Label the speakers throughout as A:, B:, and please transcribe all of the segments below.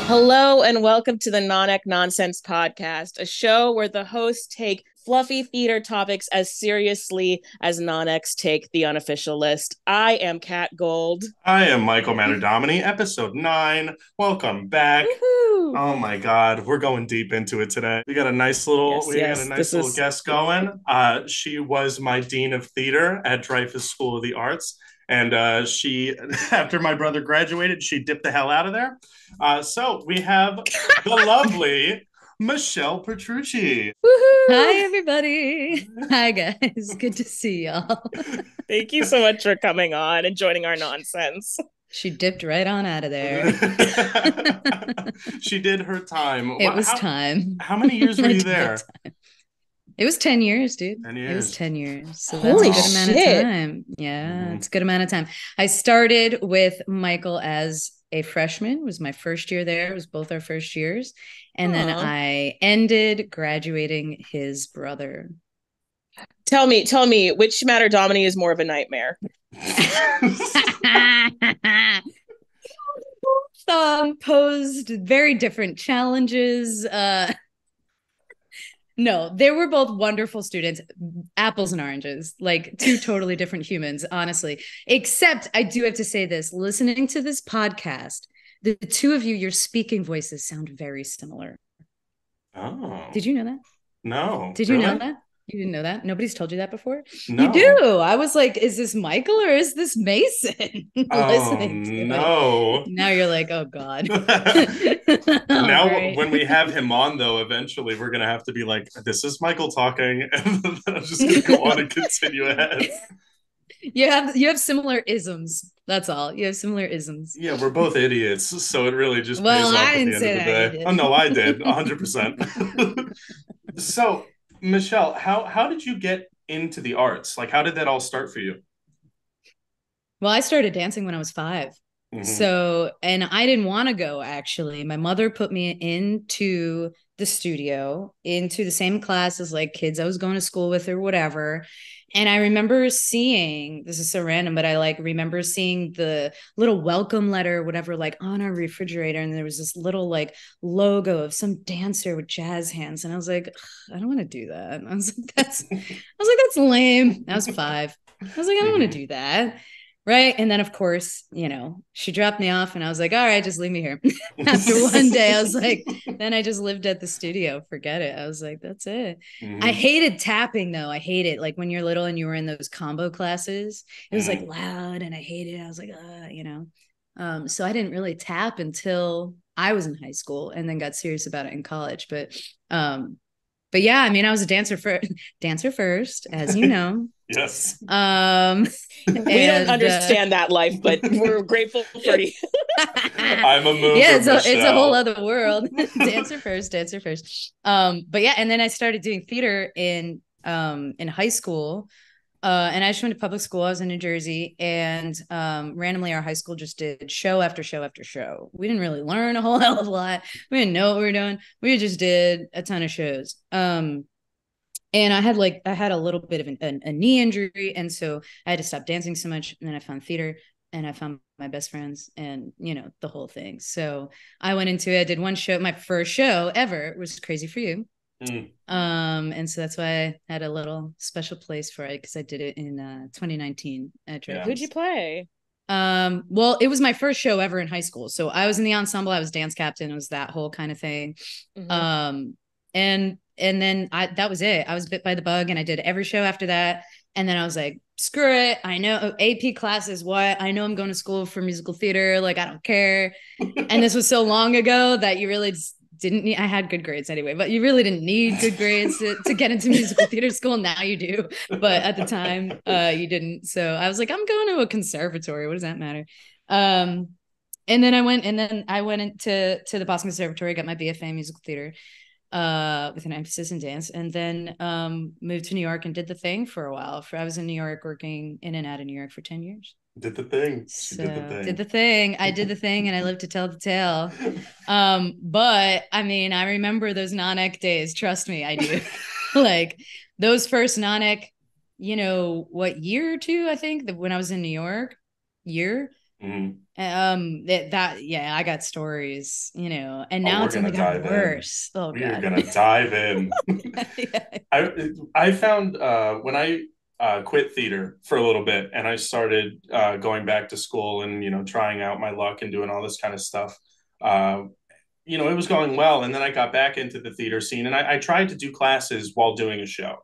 A: Hello and welcome to the Non-Ec Nonsense podcast, a show where the hosts take fluffy theater topics as seriously as non-ecs take the unofficial list. I am Kat Gold.
B: I am Michael Mannerdomini, episode 9. Welcome back.
A: Woohoo!
B: Oh my God, we're going deep into it today.
A: Yes,
B: We got a
A: yes.
B: nice little guest going. She was my dean of theater at Dreyfus School of the Arts, and she, after my brother graduated, she dipped the hell out of there. So we have the lovely Michelle Petrucci.
A: Woohoo!
C: Hi, everybody. Hi, guys. Good to see y'all.
A: Thank you so much for coming on and joining our nonsense.
C: She dipped right on out of there.
B: She did her time.
C: It was time.
B: How many years were you there?
C: It was 10 years, dude.
B: 10 years.
C: It was 10 years. So
A: Holy
C: that's a good amount
A: shit.
C: of time. Yeah, it's a good amount of time. I started with Michael as a freshman. It was my first year there. It was both our first years. And then I ended graduating his brother.
A: Tell me, which Matter Domini is more of a nightmare?
C: Posed very different challenges. No, they were both wonderful students, apples and oranges, like two totally different humans, honestly. Except I do have to say this, listening to this podcast, the two of you, your speaking voices sound very similar.
B: Oh.
C: Did you know that?
B: No.
C: Did you know that? You didn't know that? Nobody's told you that before?
B: No.
C: You do. I was like, is this Michael or is this Mason? Listening to
B: no.
C: it. Now you're like, oh God.
B: Now,
C: right.
B: when we have him on, though, eventually we're going to have to be like, this is Michael talking. And then I'm just going to go on and continue ahead.
C: You have similar isms. That's all. You have similar isms.
B: Yeah, we're both idiots. So it really just pays
C: Well,
B: off
C: I
B: at the
C: didn't
B: end
C: say
B: of the
C: that.
B: day. Oh, no, I did. 100%. So, Michelle, how did you get into the arts? Like, how did that all start for you?
C: Well, I started dancing when I was 5.
B: Mhm.
C: So, and I didn't want to go actually. My mother put me into the studio, into the same class as like kids I was going to school with or whatever. And I remember seeing, this is so random, but I like remember seeing the little welcome letter, whatever, like on our refrigerator. And there was this little like logo of some dancer with jazz hands. And I was like, I don't want to do that. I was like, that's lame. I was 5. I was like, I don't want to do that. Right. And then, of course, she dropped me off and I was like, all right, just leave me here. After one day, I was like, then I just lived at the studio. Forget it. I was like, that's it.
B: Mhm.
C: I hated tapping, though. I hate it. Like when you're little and you were in those combo classes, it was like loud and I hated it. I was like, so I didn't really tap until I was in high school and then got serious about it in college. But yeah, I mean, I was a dancer first, as you know.
B: Yes.
A: We don't understand that life, but we're grateful for you.
B: I'm a mover.
C: Yeah, it's a whole other world. dancer first. But yeah, and then I started doing theater in high school. And I just went to public school. I was in New Jersey, and randomly our high school just did show after show after show. We didn't really learn a whole hell of a lot. We didn't know what we were doing. We just did a ton of shows. And I had a little bit of a knee injury, and so I had to stop dancing so much. And then I found theater, and I found my best friends, and the whole thing. So I went into it. I did one show. My first show ever was Crazy for You. And so that's why I had a little special place for it, because I did it in 2019 at Dreyfus.
A: Who'd you play?
C: Well, it was my first show ever in high school. So I was in the ensemble, I was dance captain, it was that whole kind of thing. Mm-hmm. And then that was it. I was bit by the bug and I did every show after that. And then I was like, screw it. I know AP class is what I know. I'm going to school for musical theater. Like, I don't care. And this was so long ago that you really just didn't need, I had good grades anyway, but you really didn't need good grades to get into musical theater school. Now you do. But at the time, you didn't. So I was like, I'm going to a conservatory. What does that matter? And then I went into the Boston Conservatory, got my BFA in musical theater with an emphasis in dance, and then moved to New York and did the thing for a while. I was in New York working in and out of New York for 10 years.
B: Did the thing.
C: She did the thing. I did the thing, and I lived to tell the tale. But I mean, I remember those non-ec days. Trust me, I do. Like those first non-ec, what year or two, I think, when I was in New York,
B: Mhm.
C: Yeah, I got stories, and
B: Oh,
C: now
B: we're
C: it's only
B: gonna
C: gotten
B: dive in.
C: worse. Oh
B: We are
C: God.
B: gonna dive in.
C: Yeah.
B: I found when I quit theater for a little bit and I started going back to school and trying out my luck and doing all this kind of stuff. Uh, it was going well, and then I got back into the theater scene, and I tried to do classes while doing a show,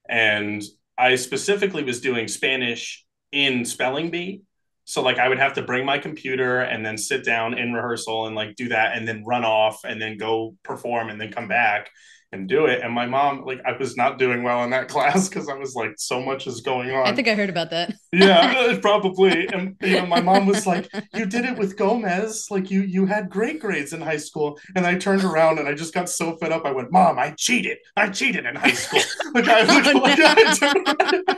B: and I specifically was doing Spanish in spelling bee. So like I would have to bring my computer and then sit down in rehearsal and like do that and then run off and then go perform and then come back and do it. And my mom, like I was not doing well in that class because I was like so much is going
C: I
B: on.
C: think I heard about that.
B: Yeah, probably. And my mom was like, "You did it with Gomez. Like you had great grades in high school." And I turned around and I just got so fed up. I went, "Mom, I cheated. I cheated in high school." Like I
C: Oh,
B: like,
C: no.
B: I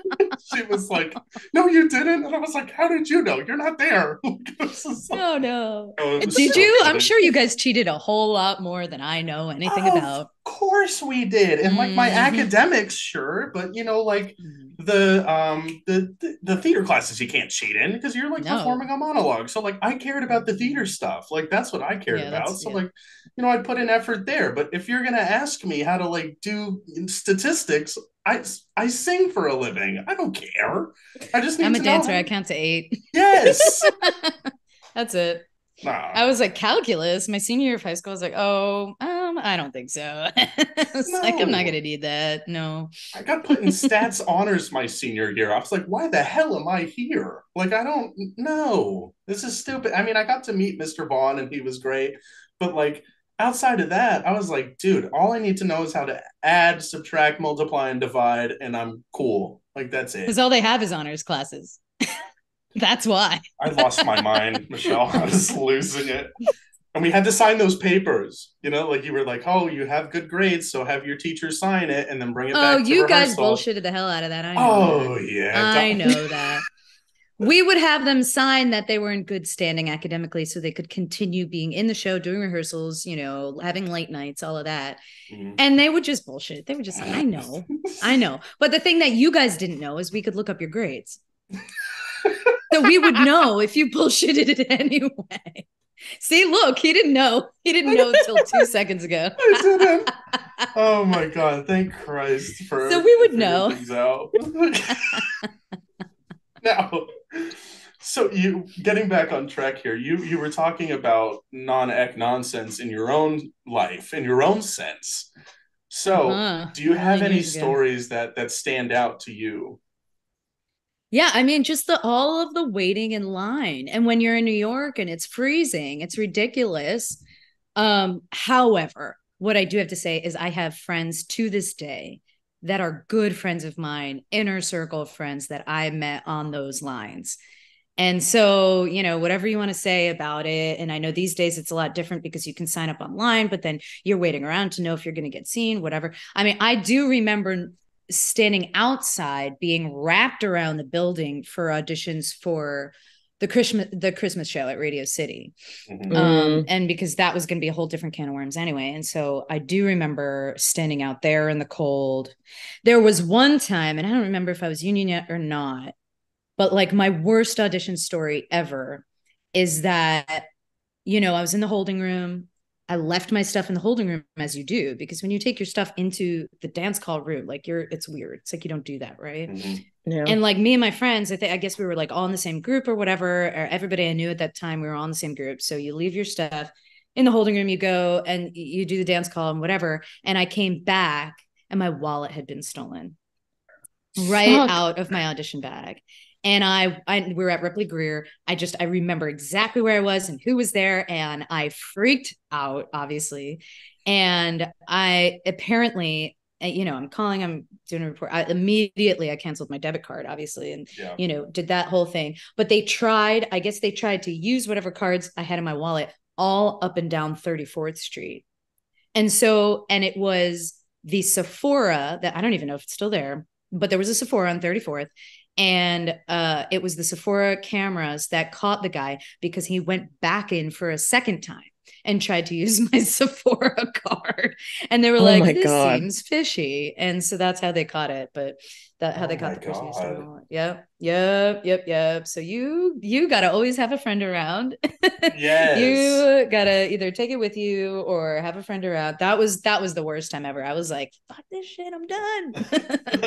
B: she was like, "No, you didn't." And I was like, "How did you know? You're not there."
C: Oh no.
B: Oh, it was
C: Did
B: so
C: you? I'm
B: funny.
C: sure you guys cheated a whole lot more than I know anything
B: Of
C: about.
B: course we did. And like my
C: Mhm.
B: academics, sure, but like
C: Mhm.
B: the theater classes you can't cheat in because you're like
C: No.
B: performing a monologue. So like I cared about the theater stuff. Like that's what I cared
C: Yeah,
B: about.
C: that's
B: So
C: yeah.
B: like, I put an effort there. But if you're gonna ask me how to like do statistics, I sing for a living. I don't care. I just
C: I'm
B: need
C: a
B: to know
C: dancer.
B: how.
C: I count to 8.
B: Yes.
C: That's it.
B: Nah.
C: I was like calculus. My senior year of high school, I was like, oh, I don't think so. I was like, I'm not
B: No.
C: gonna need that. No.
B: I got put in stats honors my senior year. I was like, why the hell am I here? Like, I don't know. This is stupid. I mean, I got to meet Mr. Vaughn and he was great. But like outside of that, I was like, dude, all I need to know is how to add, subtract, multiply, and divide, and I'm cool. Like that's
C: Because
B: it.
C: all they have is honors classes. That's why.
B: I lost my mind, Michelle. I was losing it. And we had to sign those papers, like you were like, oh, you have good grades, so have your teacher sign it and then bring it
C: Oh,
B: back to
C: you guys
B: rehearsal.
C: bullshitted the hell out of that. I know that.
B: Oh yeah,
C: I know that. We would have them sign that they were in good standing academically so they could continue being in the show, doing rehearsals, having late nights, all of that.
B: Mhm.
C: And they would just bullshit. They would just, I know, I know. But the thing that you guys didn't know is we could look up your grades. So we would know if you bullshitted it anyway. See, look, he didn't know. He didn't know until 2 seconds ago.
B: I didn't. Oh my god! Thank Christ
C: So
B: for
C: we would
B: figuring
C: know.
B: things out. Now, so you getting back on track here. You were talking about non-ec nonsense in your own life, in your own sense. So, do
C: A
B: you have
C: million
B: any
C: years ago.
B: stories that stand out to you?
C: Yeah, I mean, just the all of the waiting in line. And when you're in New York and it's freezing, it's ridiculous. However, what I do have to say is I have friends to this day that are good friends of mine, inner circle of friends that I met on those lines. And so, whatever you want to say about it. And I know these days it's a lot different because you can sign up online, but then you're waiting around to know if you're going to get seen, whatever. I mean, I do remember standing outside being wrapped around the building for auditions for the Christmas show at Radio City.
B: Mm-hmm.
C: And because that was going to be a whole different can of worms anyway. And so I do remember standing out there in the cold. There was one time, and I don't remember if I was union yet or not, but like my worst audition story ever is that, I was in the holding room. I left my stuff in the holding room as you do, because when you take your stuff into the dance call room, like it's weird. It's like you don't do that, right?
B: Mm-hmm.
C: Yeah. And like me and my friends, I guess we were like all in the same group or whatever, or everybody I knew at that time, we were all in the same group. So you leave your stuff in the holding room, you go and you do the dance call and whatever. And I came back and my wallet had been stolen right out of my audition bag. And we were at Ripley Greer. I remember exactly where I was and who was there. And I freaked out, obviously. And I apparently, I'm doing a report. I canceled my debit card, obviously. And,
B: Yeah.
C: Did that whole thing. But they tried to use whatever cards I had in my wallet all up and down 34th Street. And it was the Sephora that I don't even know if it's still there, but there was a Sephora on 34th. And it was the Sephora cameras that caught the guy because he went back in for a second time. and tried to use my Sephora card. And they were this seems fishy. And so that's how they caught it. But how they caught the person who stole it. Yep. So you gotta always have a friend around.
B: Yes.
C: You gotta either take it with you or have a friend around. That was the worst time ever. I was like, fuck this shit, I'm done.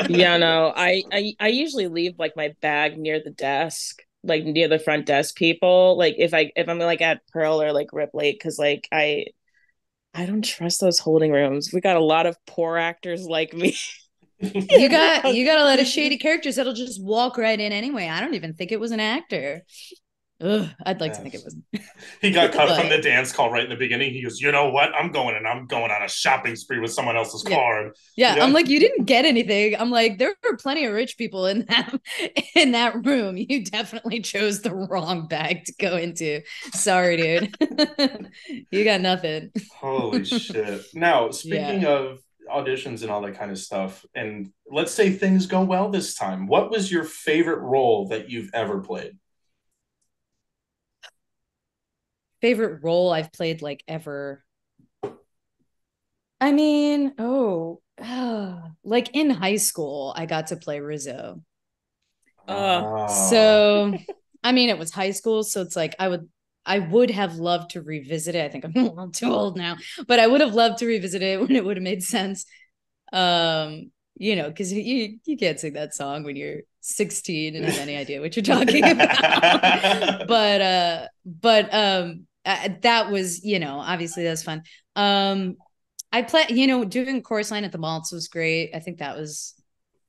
A: Yeah, no, I usually leave like my bag near the desk, like near the front desk people. Like if I'm like at Pearl or like Rip Lake, because like I don't trust those holding rooms. We got a lot of poor actors like me.
C: You got a lot of shady characters that'll just walk right in anyway. I don't even think it was an actor. Ugh, I'd like to think it wasn't.
B: He got cut from the dance call right in the beginning. He goes, you know what? I'm going on a shopping spree with someone else's car.
C: Yeah, I'm like, you didn't get anything. I'm like, there were plenty of rich people in that room. You definitely chose the wrong bag to go into. Sorry, dude. You got nothing.
B: Holy shit. Now, speaking of auditions and all that kind of stuff, and let's say things go well this time, what was your favorite role that you've ever played?
C: Favorite role I've played like ever? I mean, like in high school I got to play Rizzo. So I mean, it was high school, so it's like I would have loved to revisit it. I think I'm a little too old now, but I would have loved to revisit it when it would have made sense. Because you can't sing that song when you're 16 and have any idea what you're talking about. That was, obviously that's fun. I play, doing chorus line at the Maltz was great. I think that was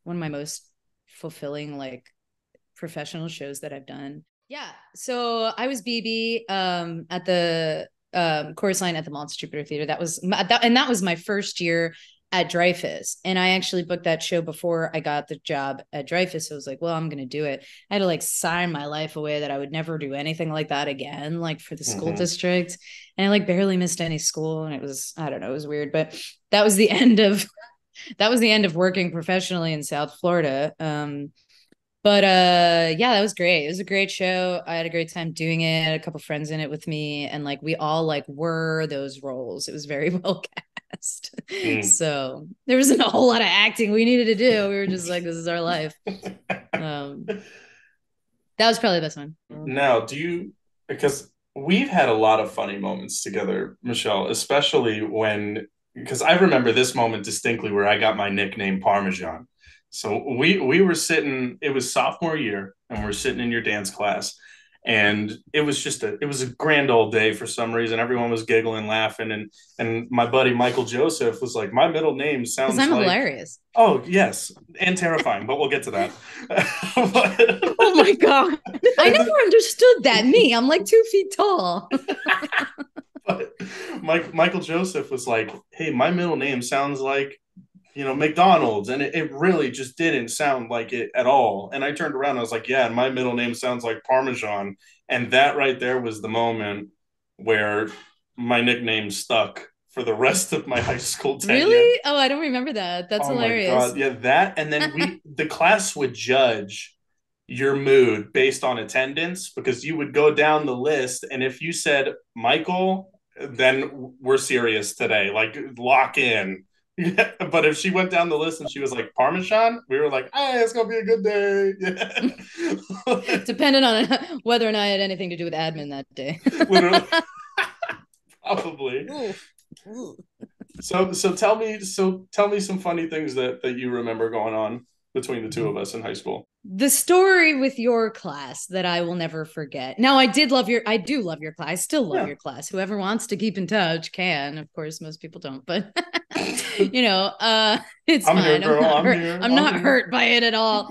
C: one of my most fulfilling like professional shows that I've done. Yeah. So I was BB at the chorus line at the Maltz Jupiter Theater. That was my first year at Dreyfus. And I actually booked that show before I got the job at Dreyfus. So I was like, well, I'm going to do it. I had to like sign my life away that I would never do anything like that again, like for the school district. And I like barely missed any school. And it was, I don't know, it was weird, but that was the end of working professionally in South Florida. That was great. It was a great show. I had a great time doing it. I had a couple friends in it with me, and like we all like were those roles. It was very well cast. So there wasn't a whole lot of acting we needed to do. We were just like, this is our life. That was probably the best one.
B: Now, because we've had a lot of funny moments together, Michelle, especially because I remember this moment distinctly where I got my nickname Parmesan. So we were sitting, it was sophomore year, and we're sitting in your dance class, and it was a grand old day for some reason. Everyone was giggling, laughing, and my buddy Michael Joseph was like, my middle name sounds like...
C: hilarious.
B: Oh, yes, and terrifying, but we'll get to that.
C: Oh my God. I never understood that. Me, I'm like 2 feet tall.
B: But Michael Joseph was like, hey, my middle name sounds like McDonald's, and it really just didn't sound like it at all. And I turned around and I was like, yeah, and my middle name sounds like Parmesan. And that right there was the moment where my nickname stuck for the rest of my high school tenure.
C: Really? Oh, I don't remember that. That's hilarious. My God.
B: Yeah, that, and then the class would judge your mood based on attendance, because you would go down the list, and if you said Michael, then we're serious today, like lock in. Yeah, but if she went down the list and she was like Parmesan, we were like, hey, it's gonna be a good day. Yeah.
C: Depending on whether or not I had anything to do with admin that day.
B: Literally. Probably. Ooh. So tell me some funny things that you remember going on between the two of us in high school.
C: The story with your class that I will never forget. Now, I do love your class. I still love your class. Whoever wants to keep in touch can. Of course, most people don't, but it's
B: I'm
C: fine.
B: Here, girl.
C: I'm not hurt by it at all.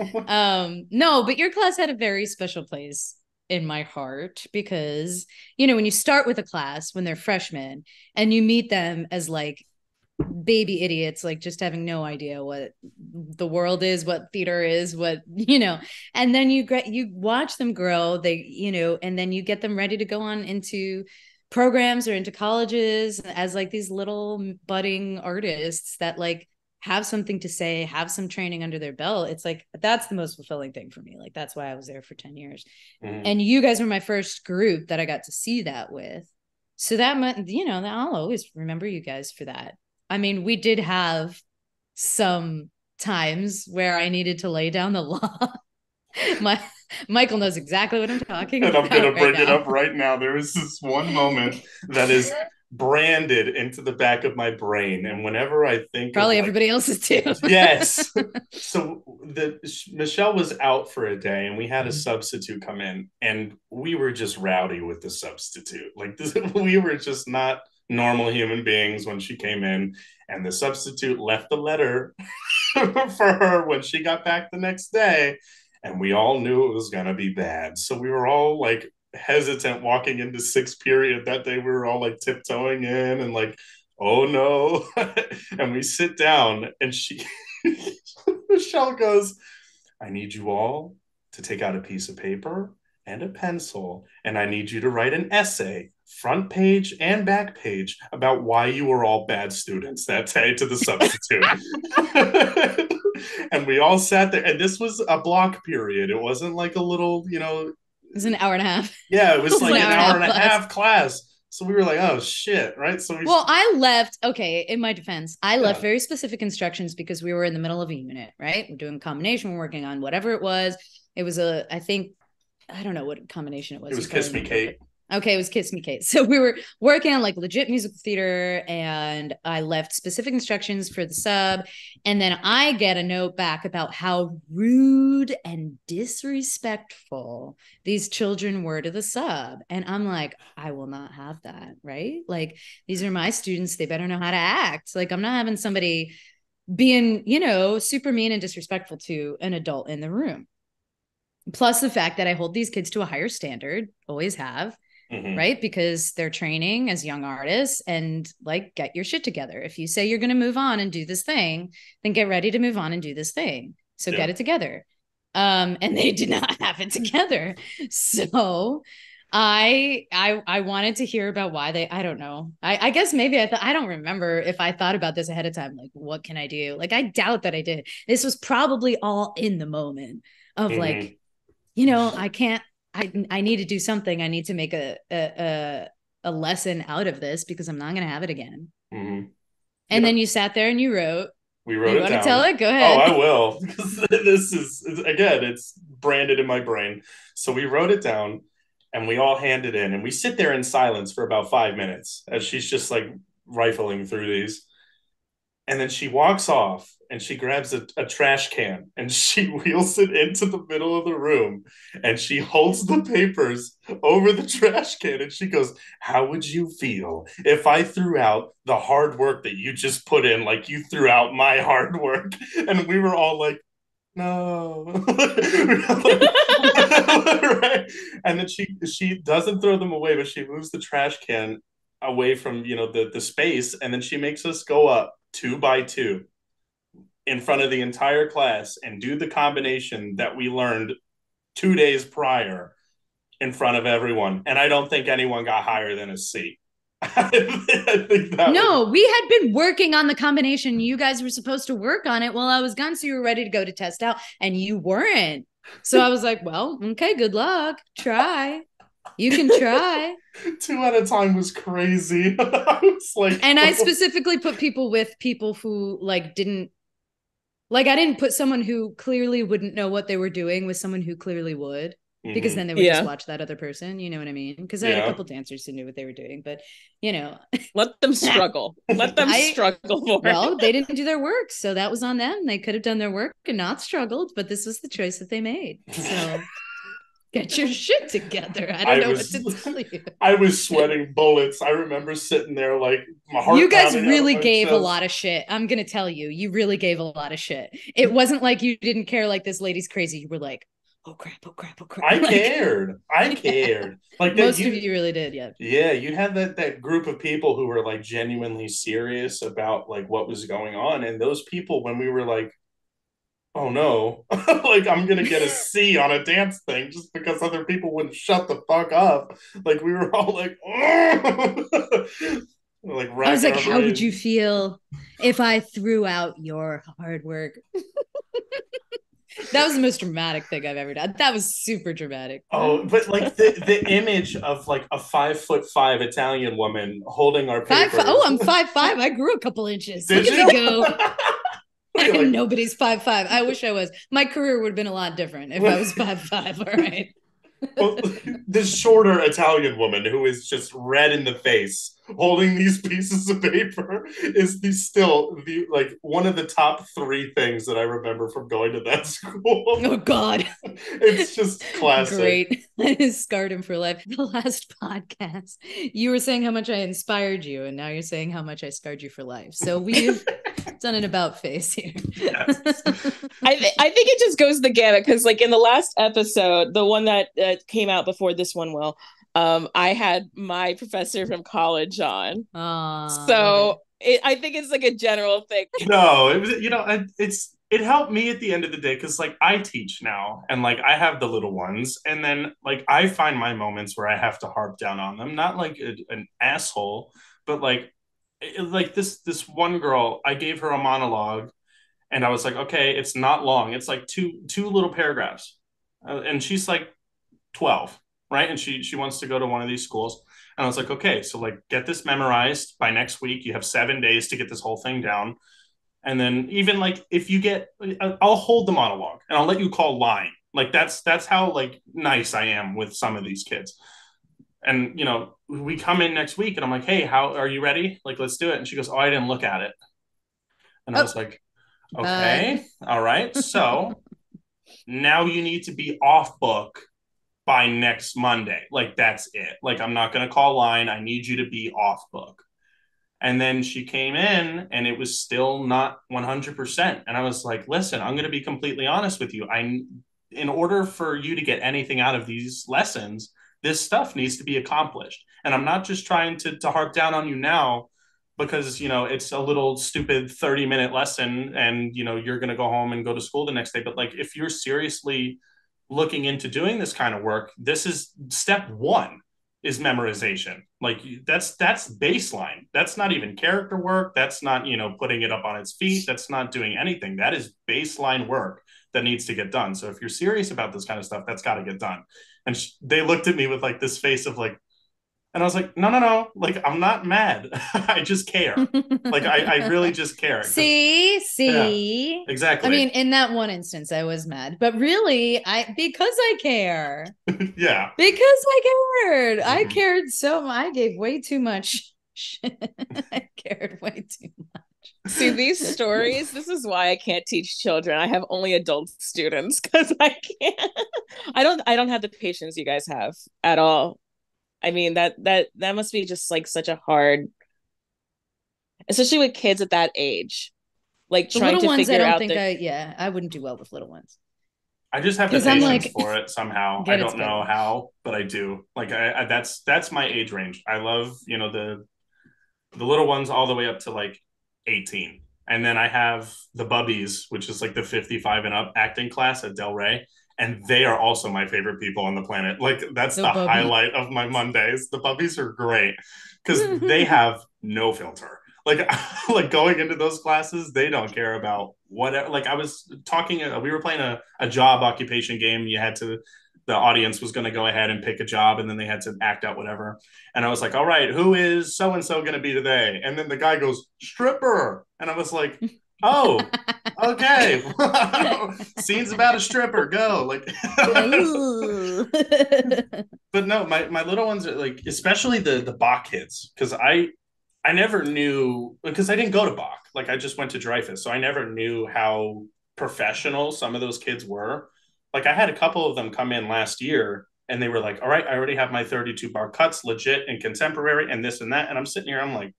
C: No, but your class had a very special place in my heart, because, when you start with a class when they're freshmen and you meet them as like baby idiots, like just having no idea what the world is, what theater is, and then you watch them grow, and then you get them ready to go on into programs or into colleges as like these little budding artists that like have something to say, have some training under their belt. It's like, that's the most fulfilling thing for me. Like, that's why I was there for 10 years. And you guys were my first group that I got to see that with. So that meant, I'll always remember you guys for that. I mean, we did have some times where I needed to lay down the law. Michael knows exactly what I'm talking
B: and
C: about.
B: I'm going to bring
C: right
B: it
C: now.
B: up right now. There is this one moment that is branded into the back of my brain, and whenever I think
C: probably
B: of,
C: everybody else's too.
B: Yes. So Michelle was out for a day, and we had a substitute come in, and we were just rowdy with the substitute. Like we were just not normal human beings when she came in, and the substitute left a letter for her when she got back the next day, and we all knew it was gonna be bad. So we were all like hesitant walking into sixth period that day. We were all like tiptoeing in and like, oh no. And we sit down, and Michelle goes, I need you all to take out a piece of paper and a pencil, and I need you to write an essay, front page and back page, about why you were all bad students that day to the substitute. And we all sat there, and this was a block period. It wasn't like a little,
C: it was an hour and a half.
B: Yeah, it was like an hour and a
C: class.
B: half class. So we were like, oh shit, right? So
C: I left, okay, in my defense, I left very specific instructions because we were in the middle of a unit, right? We're doing combination, we're working on whatever it was. It was I don't know what combination it was.
B: It was Kiss Me Kate.
C: Okay, it was Kiss Me Kate. So we were working on like legit musical theater, and I left specific instructions for the sub. And then I get a note back about how rude and disrespectful these children were to the sub. And I'm like, I will not have that, right? Like, these are my students. They better know how to act. Like, I'm not having somebody being, super mean and disrespectful to an adult in the room. Plus the fact that I hold these kids to a higher standard, always have. Mm-hmm. Right? Because they're training as young artists, and like, get your shit together. If you say you're going to move on and do this thing, then get ready to move on and do this thing. So get it together. And they did not have it together. So I wanted to hear about why I don't know. I guess maybe I don't remember if I thought about this ahead of time. Like, what can I do? Like, I doubt that I did. This was probably all in the moment of like, I can't, I need to do something. I need to make a lesson out of this because I'm not going to have it again. Mm-hmm. And then you sat there and you wrote.
B: We wrote it down. You want
C: to tell it? Go ahead.
B: Oh, I will. This is, again, it's branded in my brain. So we wrote it down, and we all handed in, and we sit there in silence for about 5 minutes as she's just like rifling through these. And then she walks off, and she grabs a trash can, and she wheels it into the middle of the room, and she holds the papers over the trash can, and she goes, how would you feel if I threw out the hard work that you just put in like you threw out my hard work? And we were all like, no. Right? And then she doesn't throw them away, but she moves the trash can away from the space, and then she makes us go up 2 by 2 in front of the entire class and do the combination that we learned 2 days prior in front of everyone. And I don't think anyone got higher than a C. I think
C: we had been working on the combination. You guys were supposed to work on it while I was gone, so you were ready to go to test out, and you weren't. So I was like, well, okay, good luck. Try. You can try.
B: 2 at a time was crazy. I was like,
C: and I specifically put people with people who didn't, I didn't put someone who clearly wouldn't know what they were doing with someone who clearly would, because then they would just watch that other person. You know what I mean? Because I had a couple dancers who knew what they were doing, but
A: let them struggle. Let them struggle for
C: it. They didn't do their work, so that was on them. They could have done their work and not struggled, but this was the choice that they made. So. Get your shit together. I don't know what to tell you.
B: I was sweating bullets. I remember sitting there like my heart.
C: You guys really gave a lot of shit. I'm going to tell you. You really gave a lot of shit. It wasn't like you didn't care like this lady's crazy. You were like, oh crap, oh crap, oh crap.
B: I cared. Yeah.
C: Like most of you really did, yeah.
B: Yeah, you had that group of people who were like genuinely serious about like what was going on. And those people, when we were like, oh no, like I'm gonna get a C on a dance thing just because other people wouldn't shut the fuck up. Like we were all like, oh. Like
C: I was like, how would you feel if I threw out your hard work? That was the most dramatic thing I've ever done. That was super dramatic.
B: Oh, but like the image of like a 5'5" Italian woman holding our papers.
C: Oh, I'm 5'5". I grew a couple inches.
B: Did
C: Look
B: you?
C: at me go.
B: Like,
C: Nobody's 5'5". I wish I was. My career would have been a lot different if I was 5'5". All right.
B: well, this shorter Italian woman who is just red in the face holding these pieces of paper is still the like one of the top 3 things that I remember from going to that school.
C: Oh God.
B: It's just classic.
C: Great. I scarred him for life. The last podcast, you were saying how much I inspired you, and now you're saying how much I scarred you for life. So we've done an about face here.
B: Yes.
A: I think it just goes the gamut, because like in the last episode, the one that came out before this one will, I had my professor from college on. So I think it's like a general thing.
B: No, it was, it helped me at the end of the day because like I teach now and like I have the little ones, and then like I find my moments where I have to harp down on them, not like an asshole, but like this one girl, I gave her a monologue and I was like, okay, it's not long, it's like two little paragraphs, and she's like 12, right? And she wants to go to one of these schools. And I was like, okay, so like get this memorized by next week. You have 7 days to get this whole thing down. And then even like if you get, I'll hold the monologue and I'll let you call line. Like that's how like nice I am with some of these kids. And we come in next week and I'm like, hey, how are you ready? Like, let's do it. And she goes, oh, I didn't look at it. And I was like, okay, all right. So now you need to be off book by next Monday. Like, that's it. Like, I'm not going to call line. I need you to be off book. And then she came in and it was still not 100%. And I was like, listen, I'm going to be completely honest with you. In order for you to get anything out of these lessons, this stuff needs to be accomplished. And I'm not just trying to harp down on you now because, it's a little stupid 30-minute lesson and, you're going to go home and go to school the next day. But like, if you're seriously looking into doing this kind of work, this is step 1 is memorization. Like that's baseline. That's not even character work. That's not, putting it up on its feet. That's not doing anything. That is baseline work that needs to get done. So if you're serious about this kind of stuff, that's got to get done. And they looked at me with like this face of like, and I was like, no. Like, I'm not mad. I just care. Like, I really just care.
C: See?
B: Yeah, exactly.
C: I mean, in that one instance, I was mad, but really, because I care.
B: Yeah.
C: Because I cared. Mm-hmm. I cared so much. I gave way too much shit. I cared way too much.
A: See, these stories, this is why I can't teach children. I have only adult students because I can't. I don't have the patience you guys have at all. I mean, that must be just like such a hard, especially with kids at that age, like
C: the
A: trying
C: little
A: to
C: ones,
A: figure
C: I don't
A: out
C: think I wouldn't do well with little ones.
B: I just have the patience for it somehow. I don't know how, but I do. Like I that's my age range. I love, the little ones all the way up to like 18. And then I have the bubbies, which is like the 55 and up acting class at Del Rey. And they are also my favorite people on the planet. Like that's the highlight of my Mondays. The puppies are great because they have no filter. Like going into those classes, they don't care about whatever. Like I was talking, we were playing a job occupation game. The audience was going to go ahead and pick a job and then they had to act out whatever. And I was like, all right, who is so-and-so going to be today? And then the guy goes, stripper. And I was like, oh, okay. Scene's about a stripper. Go. Like, but no, my little ones are like, especially the Bach kids, because I never knew, because I didn't go to Bach. Like I just went to Dreyfus, so I never knew how professional some of those kids were. Like I had a couple of them come in last year, and they were like, "All right, I already have my 32 bar cuts, legit and contemporary, and this and that." And I'm sitting here, I'm like,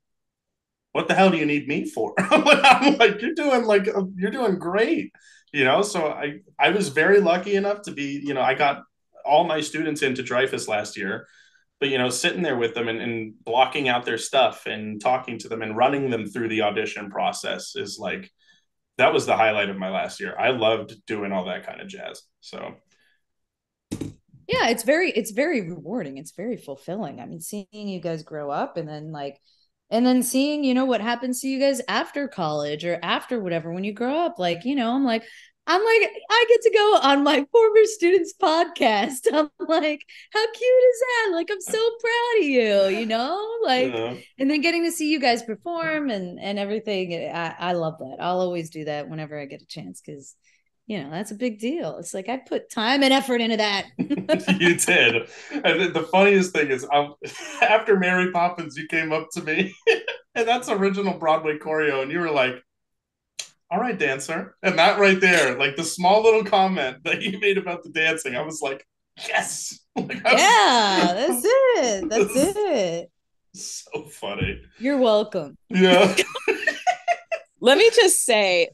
B: what the hell do you need me for? I'm like, you're doing great, So I was very lucky enough to be, I got all my students into Dreyfus last year, but sitting there with them and blocking out their stuff and talking to them and running them through the audition process is like, that was the highlight of my last year. I loved doing all that kind of jazz. So
C: yeah, it's very rewarding. It's very fulfilling. I mean, seeing you guys grow up and then seeing, what happens to you guys after college or after whatever, when you grow up, like, I'm like, I'm like, I get to go on my former student's podcast. I'm like, how cute is that? Like, I'm so proud of you, like,
B: Yeah.
C: and then getting to see you guys perform and everything. I love that. I'll always do that whenever I get a chance because, that's a big deal. It's like I put time and effort into that.
B: You did. And the funniest thing is, after Mary Poppins, you came up to me, and that's original Broadway choreo, and you were like, all right, dancer. And that right there, like the small little comment that you made about the dancing, I was like, yes. Like,
C: yeah, that's it. That's it.
B: So funny.
C: You're welcome.
B: Yeah.
A: Let me just say,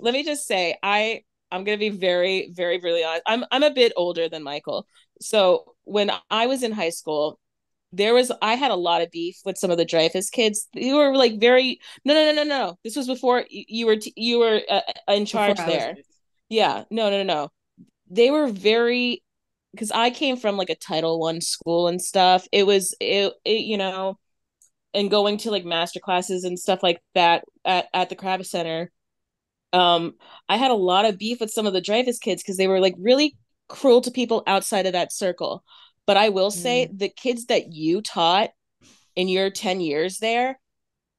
A: I'm gonna be very, very, really honest. I'm a bit older than Michael. So when I was in high school, I had a lot of beef with some of the Dreyfus kids. You were like very no. This was before you were in charge there. Yeah, no. They were very, because I came from like a Title I school and stuff. It was and going to like master classes and stuff like that at the Kravis Center. I had a lot of beef with some of the Dreyfus kids because they were like really cruel to people outside of that circle. But I will say the kids that you taught in your 10 years there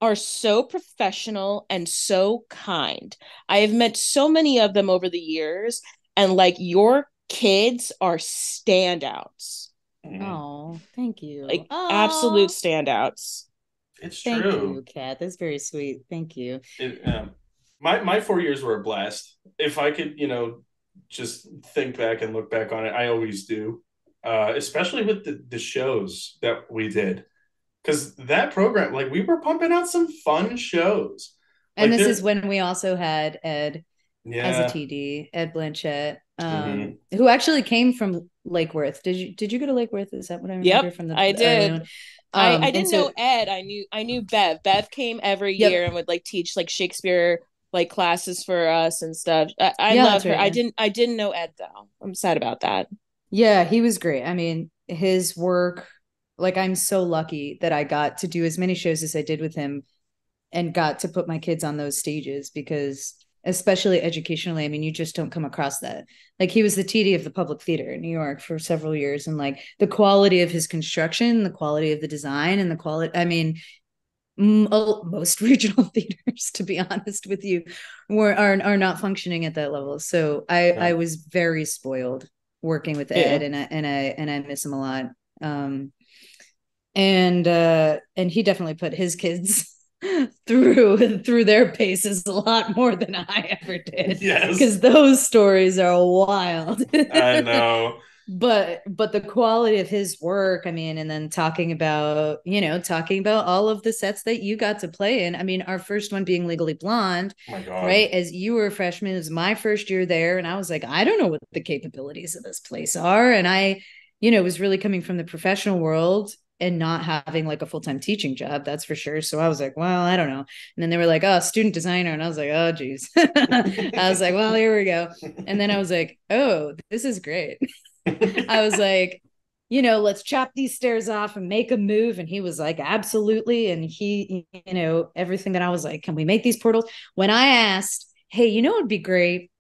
A: are so professional and so kind. I have met so many of them over the years, and like your kids are standouts.
C: Oh, thank you.
A: Like absolute standouts.
B: It's
C: true. Thank you, Kat. That's very sweet. Thank you.
B: My 4 years were a blast. If I could, just think back and look back on it, I always do. Especially with the shows that we did. Because that program, like, we were pumping out some fun shows.
C: And like, this is when we also had Ed as a TD, Ed Blanchett, who actually came from Lake Worth. Did you go to Lake Worth? Is that what I remember from the
A: I did. I didn't know Ed. I knew Bev. Bev came every year and would like teach like Shakespeare like classes for us and stuff. I love her. Right, I didn't know Ed though. I'm sad about that.
C: Yeah, he was great. I mean, his work, like, I'm so lucky that I got to do as many shows as I did with him and got to put my kids on those stages because, especially educationally, I mean, you just don't come across that. Like, he was the TD of the Public Theater in New York for several years, and like the quality of his construction, the quality of the design, and the quality, I mean, most regional theaters, to be honest with you, are not functioning at that level. So I was very spoiled working with Ed, and I miss him a lot. And he definitely put his kids through their paces a lot more than I ever did.
B: Yes,
C: because those stories are wild.
B: I know.
C: But the quality of his work, I mean, and then talking about all of the sets that you got to play in. I mean, our first one being Legally Blonde,
B: oh my God,
C: right? As you were a freshman, it was my first year there, and I was like, I don't know what the capabilities of this place are, and I, was really coming from the professional world and not having like a full-time teaching job, that's for sure. So I was like, well, I don't know. And then they were like, oh, student designer. And I was like, oh, geez. I was like, well, here we go. And then I was like, oh, this is great. I was like, let's chop these stairs off and make a move. And he was like, absolutely. And he, everything that I was like, can we make these portals? When I asked, hey, it'd be great.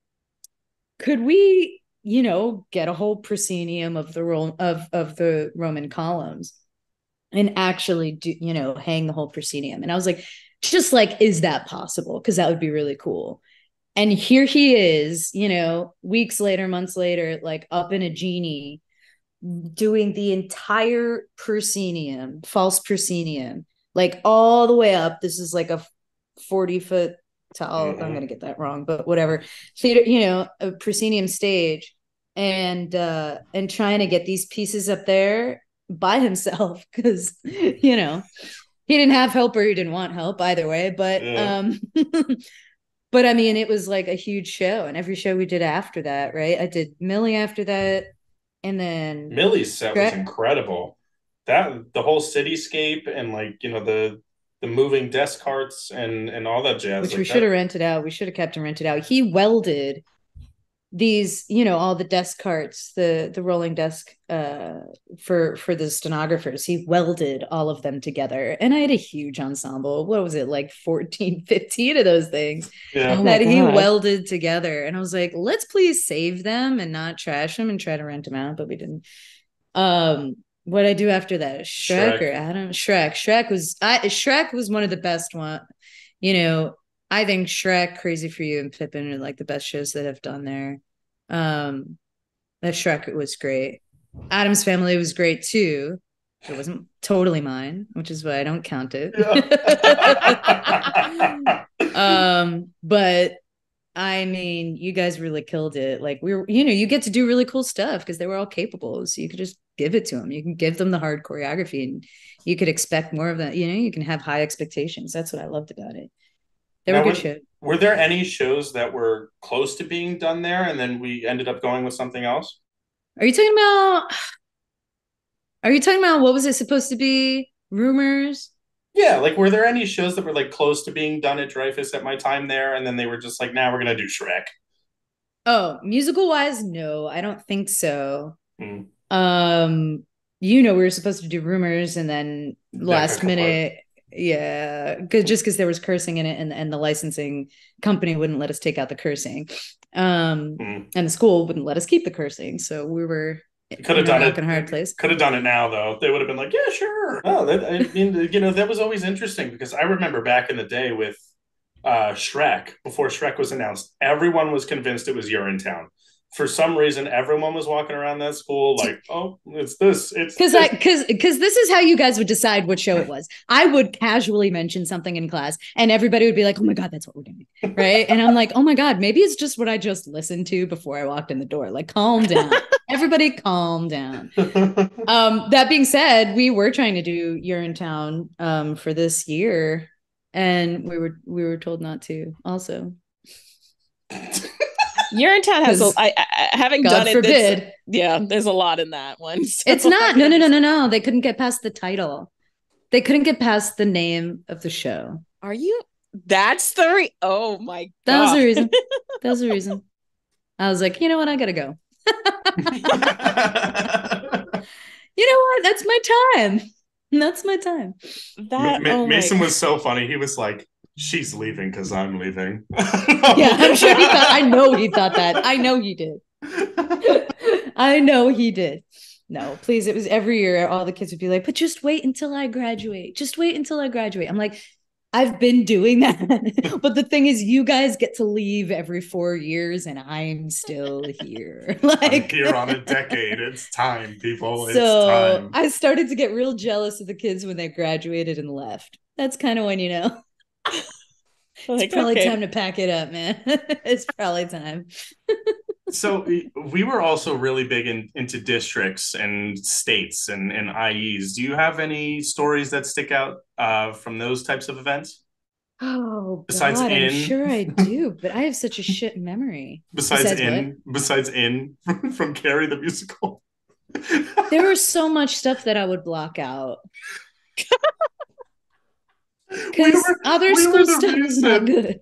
C: Could we, get a whole proscenium of the Roman columns and actually do, hang the whole proscenium? And I was like, just like, is that possible? Because that would be really cool. And here he is, weeks later, months later, like up in a genie, doing the entire proscenium, false proscenium, like all the way up. This is like a 40-foot tall, I'm going to get that wrong, but whatever, theater, a proscenium stage, and trying to get these pieces up there by himself because, he didn't have help or he didn't want help either way. But, but I mean, it was like a huge show, and every show we did after that, right? I did Millie after that. And then
B: Millie's set was incredible. That the whole cityscape and like, the moving desk carts and all that jazz.
C: Which
B: like
C: we should have rented out. We should have kept him rented out. He welded these, you know, all the desk carts, the rolling desk for the stenographers. He welded all of them together. And I had a huge ensemble. What was it, like 14, 15 of those things that he welded together. And I was like, let's please save them and not trash them and try to rent them out, but we didn't. What I do after that? Shrek or Adam? Shrek. Shrek was one of the best one. You know, I think Shrek, Crazy for You, and Pippin are like the best shows that I've done there. That Shrek was great. Addams Family was great too. It wasn't totally mine, which is why I don't count it. Yeah. But I mean, you guys really killed it. Like we were, you know, you get to do really cool stuff because they were all capable. So you could just give it to them. You can give them the hard choreography and you could expect more of that. You know, you can have high expectations. That's what I loved about it. They were good shows.
B: Were there any shows that were close to being done there and then we ended up going with something else?
C: Are you talking about what was it supposed to be? Rumors?
B: Yeah, like were there any shows that were like close to being done at Dreyfus at my time there and then they were just like, nah, we're gonna do Shrek?
C: Oh, musical wise, no, I don't think so. You know, we were supposed to do Rumors and then last minute, yeah, because there was cursing in it and the licensing company wouldn't let us take out the cursing. And the school wouldn't let us keep the cursing. So we were
B: could have done it.
C: Hard place.
B: Could have done it now, though. They would have been like, "Yeah, sure." Oh, I mean, you know, that was always interesting because I remember back in the day with Shrek, before Shrek was announced, everyone was convinced it was Urinetown. For some reason, everyone was walking around that school like, "Oh, it's this." It's
C: because this is how you guys would decide what show it was. I would casually mention something in class, and everybody would be like, "Oh my god, that's what we're doing," right? And I'm like, "Oh my god, maybe it's just what I just listened to before I walked in the door." Like, calm down, everybody, calm down. That being said, we were trying to do Urinetown for this year, and we were told not to. Also.
A: Urinetown has I having
C: God
A: done it.
C: Forbid.
A: Yeah, there's a lot in that one. So
C: it's not. No. They couldn't get past the title. They couldn't get past the name of the show.
A: Are you? That's the oh my god.
C: That was the reason. That was the reason. I was like, you know what? I gotta go. You know what? That's my time. That's my time.
B: Mason was so funny. He was like, she's leaving because I'm leaving.
C: Yeah, I'm sure he thought. I know he thought that. I know he did. I know he did. No, please. It was every year. All the kids would be like, but just wait until I graduate. Just wait until I graduate. I'm like, I've been doing that. But the thing is, you guys get to leave every 4 years and I'm still here. Like
B: I'm here on a decade. It's time, people. It's
C: so
B: time.
C: I started to get real jealous of the kids when they graduated and left. That's kind of when, you know. It's probably time to pack it up, man. It's probably time.
B: So we were also really big into districts and states and IEs. Do you have any stories that stick out from those types of events?
C: Oh, besides God, I'm sure I do, but I have such a shit memory.
B: Besides in from Carrie the musical.
C: There was so much stuff that I would block out. Because other school stuff is not good.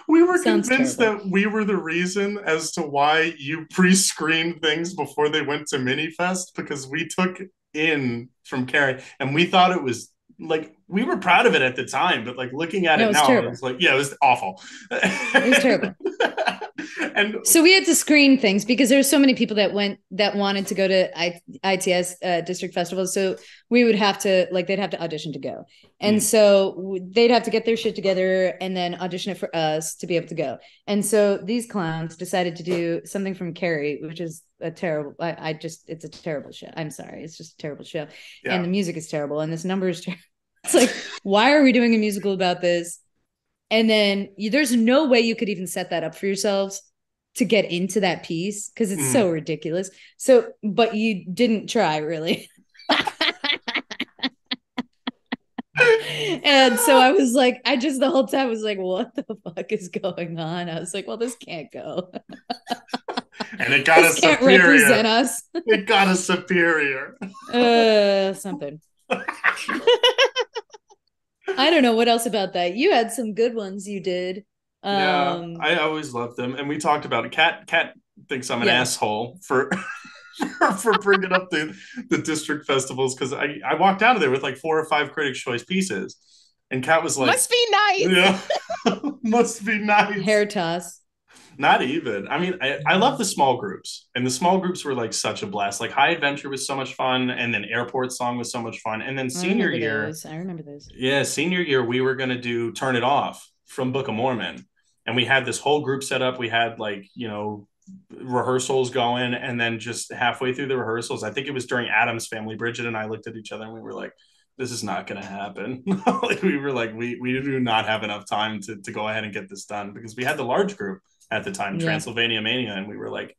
B: We were convinced that we were the reason as to why you pre-screened things before they went to Minifest, because we took in from Carrie and we thought it was like, we were proud of it at the time, but like looking at it now, it was like, yeah, it was awful.
C: It was terrible. And so we had to screen things because there's so many people that wanted to go to ITS district festivals. So we would have to, like, they'd have to audition to go. And so they'd have to get their shit together and then audition it for us to be able to go. And so these clowns decided to do something from Carrie, which is a terrible, it's a terrible show. I'm sorry. It's just a terrible show. Yeah. And the music is terrible. And this number is terrible. It's like, why are we doing a musical about this? And then there's no way you could even set that up for yourselves to get into that piece because it's so ridiculous. So, but you didn't try really. And so I was like, the whole time was like, what the fuck is going on? I was like, well, this can't go.
B: And it got us superior. Can't represent us. It got us superior.
C: Something. I don't know what else about that. You had some good ones you did.
B: I always loved them, and we talked about it. Kat thinks I'm an asshole for for bringing up the district festivals, because I walked out of there with like 4 or 5 Critics' Choice pieces, and Kat was like,
A: "Must be nice."
B: Yeah, must be nice.
C: Hair toss.
B: Not even. I mean, I love the small groups, and the small groups were like such a blast. Like High Adventure was so much fun, and then Airport Song was so much fun, and then senior year,
C: I remember those.
B: Yeah, senior year we were gonna do Turn It Off from Book of Mormon, and we had this whole group set up. We had like rehearsals going, and then just halfway through the rehearsals, I think it was during Adam's family, Bridget and I looked at each other and we were like, this is not going to happen. Like we were like, we do not have enough time to go ahead and get this done, because we had the large group at the time, Transylvania Mania, and we were like,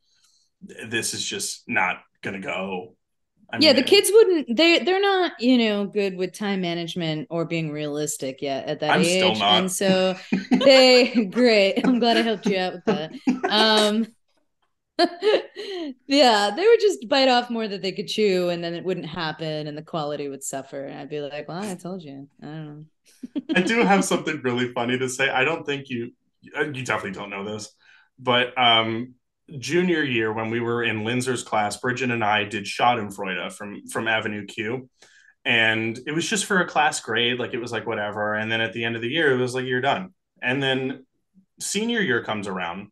B: this is just not going to go.
C: The kids wouldn't, they're not, good with time management or being realistic yet at that age.
B: Still not.
C: And so great. I'm glad I helped you out with that. They would just bite off more that they could chew, and then it wouldn't happen and the quality would suffer. And I'd be like, well, I told you. I don't know.
B: I do have something really funny to say. I don't think you definitely don't know this, but junior year, when we were in Linzer's class, Bridget and I did Schadenfreude from Avenue Q, and it was just for a class grade, like it was like whatever. And then at the end of the year, it was like, you're done. And then senior year comes around,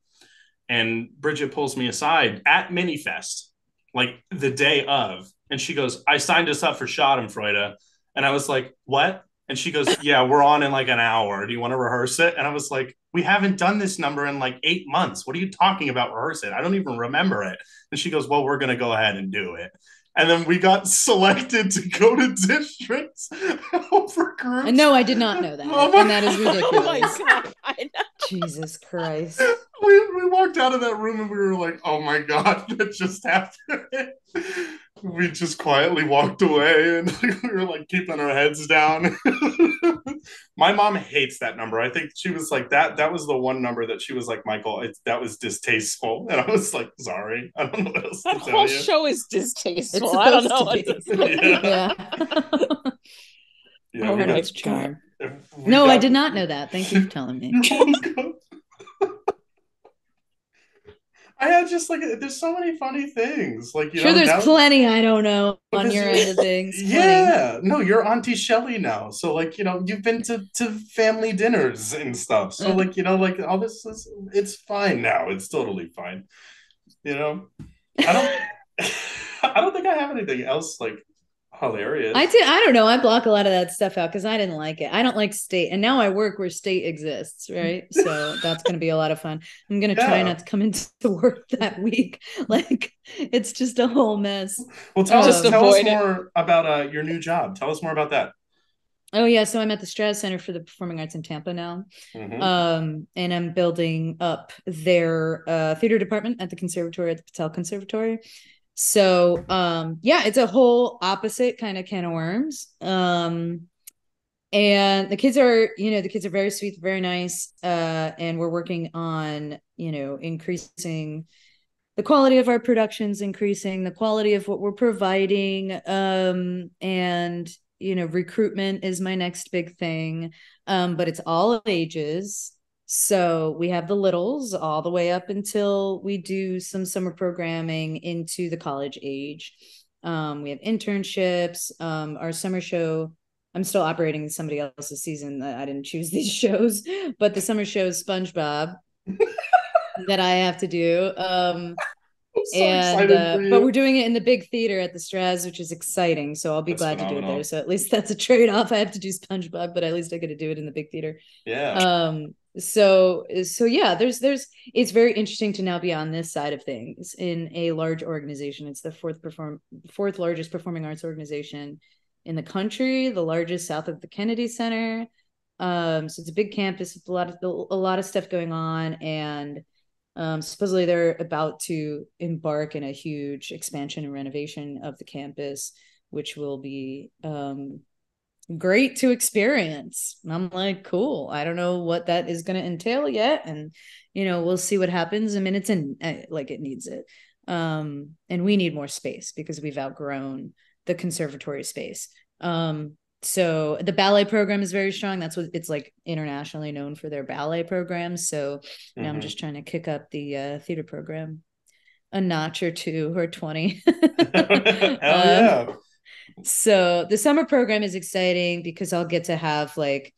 B: and Bridget pulls me aside at Minifest, like the day of, and she goes, I signed us up for Schadenfreude. And I was like, what? And she goes, yeah, we're on in like an hour. Do you want to rehearse it? And I was like, we haven't done this number in like 8 months. What are you talking about? Rehearse it. I don't even remember it. And she goes, well, we're going to go ahead and do it. And then we got selected to go to districts over groups.
C: No, I did not know that. And that is ridiculous.
A: Oh my God. I know.
C: Jesus Christ.
B: We walked out of that room and we were like, oh my God, that just happened. We just quietly walked away, and we were like keeping our heads down. My mom hates that number. I think she was like, that was the one number that she was like, Michael, that was distasteful. And I was like, sorry, I don't know what else to tell you.
A: That whole show is distasteful. I don't know what to say.
C: Yeah. Nice charm. I did not know that. Thank you for telling me.
B: I had just like, there's so many funny things. Like,
C: there's plenty I don't know on your end of things.
B: Yeah, no, you're Auntie Shelly now. So like, you've been to family dinners and stuff. So like, like all this it's fine now. It's totally fine. I don't I don't think I have anything else like hilarious.
C: I don't know. I block a lot of that stuff out because I didn't like it. I don't like state, and now I work where state exists, right? So that's going to be a lot of fun. I'm going to try not to come into work that week. Like it's just a whole mess.
B: Well, tell us more about your new job. Tell us more about that.
C: Oh yeah, so I'm at the Stratus Center for the Performing Arts in Tampa now, and I'm building up their theater department at the conservatory, at the Patel Conservatory. So it's a whole opposite kind of can of worms. And the kids are very sweet, very nice. And we're working on, increasing the quality of our productions, increasing the quality of what we're providing. And, recruitment is my next big thing. But it's all ages. So we have the littles all the way up until we do some summer programming into the college age. We have internships. Our summer show, I'm still operating somebody else's season. I didn't choose these shows, but the summer show is SpongeBob that I have to do. But we're doing it in the big theater at the Straz, which is exciting. So I'll be glad to do it there. So at least that's a trade-off. I have to do SpongeBob, but at least I get to do it in the big theater.
B: Yeah.
C: So yeah, there's it's very interesting to now be on this side of things in a large organization. It's the fourth largest performing arts organization in the country, the largest south of the Kennedy Center. So it's a big campus with a lot of stuff going on, and supposedly they're about to embark in a huge expansion and renovation of the campus, which will be great to experience. And I'm like, cool. I don't know what that is going to entail yet, and we'll see what happens. I mean, it's it needs it, and we need more space because we've outgrown the conservatory space. So the ballet program is very strong. That's what it's like, internationally known for their ballet programs. So now I'm just trying to kick up the theater program a notch or two or 20.
B: Hell yeah.
C: So the summer program is exciting because I'll get to have like,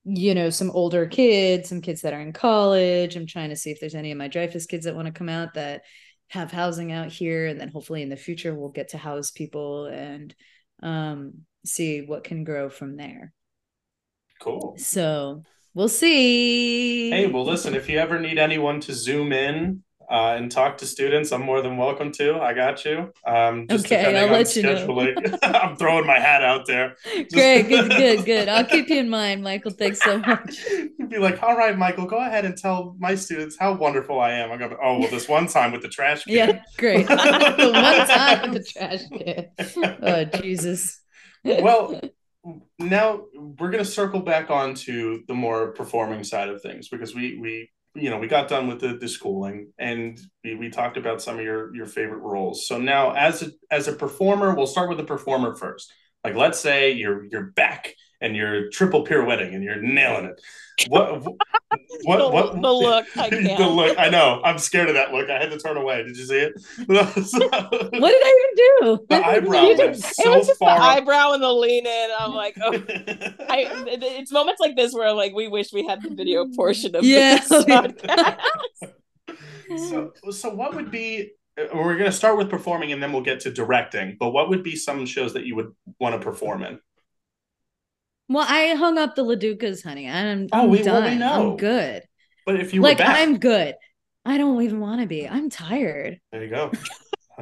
C: some older kids, some kids that are in college. I'm trying to see if there's any of my Dreyfus kids that want to come out that have housing out here. And then hopefully in the future, we'll get to house people and see what can grow from there.
B: Cool.
C: So we'll see.
B: Hey, well, listen, if you ever need anyone to Zoom in and talk to students, I'm more than welcome to. I got you. Just
C: okay,
B: depending
C: I'll
B: on
C: let
B: scheduling.
C: you know.
B: I'm throwing my hat out there.
C: Great, good. I'll keep you in mind, Michael. Thanks so much.
B: You'd be like, all right, Michael, go ahead and tell my students how wonderful I am. I'm going, oh, well, this one time with the trash can.
C: Yeah, great. The one time with the trash can. Oh, Jesus.
B: Well, now we're going to circle back onto the more performing side of things because we got done with the schooling and we talked about some of your favorite roles. So now as a performer, we'll start with the performer first. Like, let's say you're back and you're triple pirouetting and you're nailing it. What
A: the look? I can't.
B: The look. I know. I'm scared of that look. I had to turn away. Did you see it?
C: What did I even do?
B: The eyebrow went so
A: it was just
B: far
A: the
B: up.
A: eyebrow and the lean in. I'm like, oh. It's moments like this where like we wish we had the video portion of this podcast.
B: So what would be? We're going to start with performing and then we'll get to directing. But what would be some shows that you would want to perform in?
C: Well, I hung up the Laducas, honey. I'm done.
B: We know.
C: I'm good.
B: But if you were back,
C: I'm good. I don't even want to be. I'm tired.
B: There you go.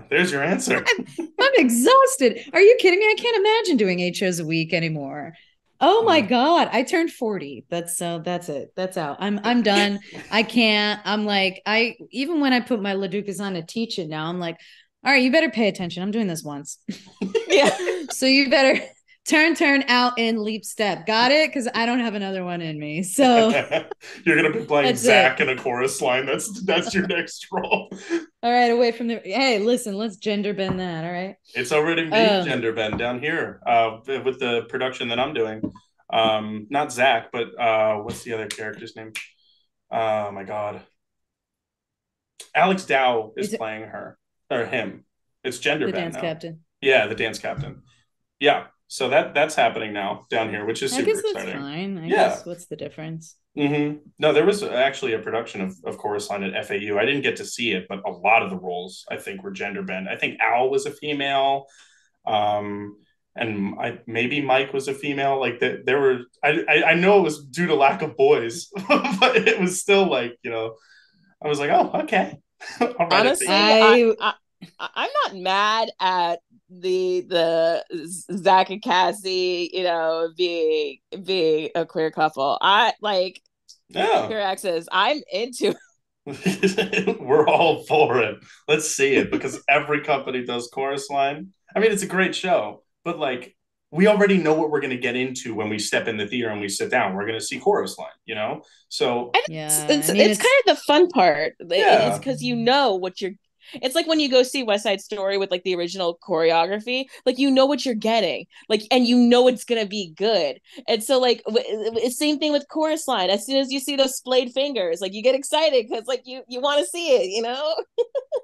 B: There's your answer.
C: I'm exhausted. Are you kidding me? I can't imagine doing 8 shows a week anymore. Oh my God. I turned 40. That's it. That's out. I'm done. I can't. I'm like, even when I put my Laducas on to teach it now, I'm like, all right, you better pay attention. I'm doing this once.
A: Yeah.
C: So you better turn out and leap step. Got it? Because I don't have another one in me. So
B: you're gonna be playing Zach in a chorus line. That's your next role.
C: All right, away from the. Hey, listen, let's gender bend that. All right.
B: It's already being gender bend down here with the production that I'm doing. Not Zach, but what's the other character's name? Oh my God. Alex Dow is playing her or him. It's gender bend now. The dance captain. Yeah, the dance captain. Yeah. So that's happening now down here, which is super exciting. That's
C: fine. I guess what's the difference?
B: Mm-hmm. No, there was actually a production of Chorus Line at FAU. I didn't get to see it, but a lot of the roles I think were gender bend. I think Al was a female, and maybe Mike was a female. Like there were. I know it was due to lack of boys, but it was still like I was like, oh, okay.
A: Honestly, I'm not mad at the Zach and Cassie, being a queer couple. I like queer exes. I'm into
B: it. We're all for it. Let's see it because every company does Chorus Line. I mean, it's a great show, but like we already know what we're going to get into when we step in the theater and we sit down. We're going to see Chorus Line, So
A: it's kind of the fun part. It's because what you're. It's like when you go see West Side Story with like the original choreography, like what you're getting, like, and it's gonna be good. And so like same thing with Chorus Line. As soon as you see those splayed fingers, like you get excited because like you want to see it,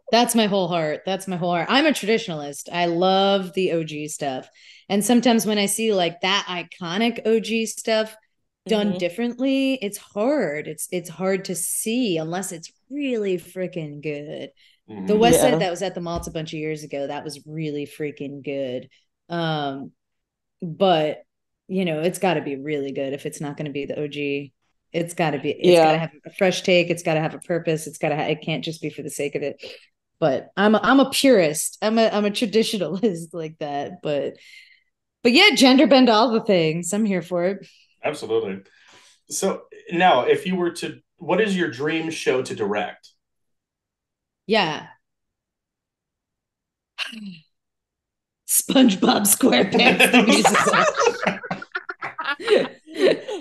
C: That's my whole heart. I'm a traditionalist. I love the OG stuff, and sometimes when I see like that iconic OG stuff done differently, it's hard. It's hard to see unless it's really freaking good. The West Side that was at the Maltz a bunch of years ago, that was really freaking good. But it's got to be really good if it's not going to be the OG. It's got to be. It's got to have a fresh take. It's got to have a purpose. It can't just be for the sake of it. But I'm a purist. I'm a traditionalist like that. But yeah, gender bend all the things. I'm here for it.
B: Absolutely. So now, if you were to, what is your dream show to direct?
C: Yeah. SpongeBob SquarePants the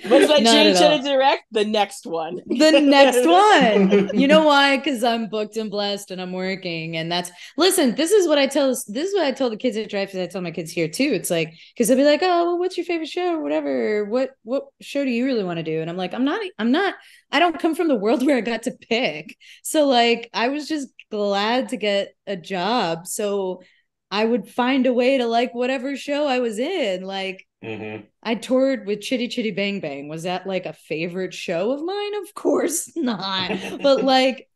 C: musical.
A: What's that
C: Not
A: Jane
C: at
A: should
C: all.
A: direct? The next one.
C: The next one. You know why? Because I'm booked and blessed and I'm working. And listen, this is what I tell the kids at Drive, because I tell my kids here too. It's like, because they'll be like, oh, well, what's your favorite show or whatever? What show do you really want to do? And I'm like, I don't come from the world where I got to pick. So like, I was just glad to get a job. So I would find a way to like whatever show I was in. Like, I toured with Chitty Chitty Bang Bang. Was that like a favorite show of mine? Of course not. But like,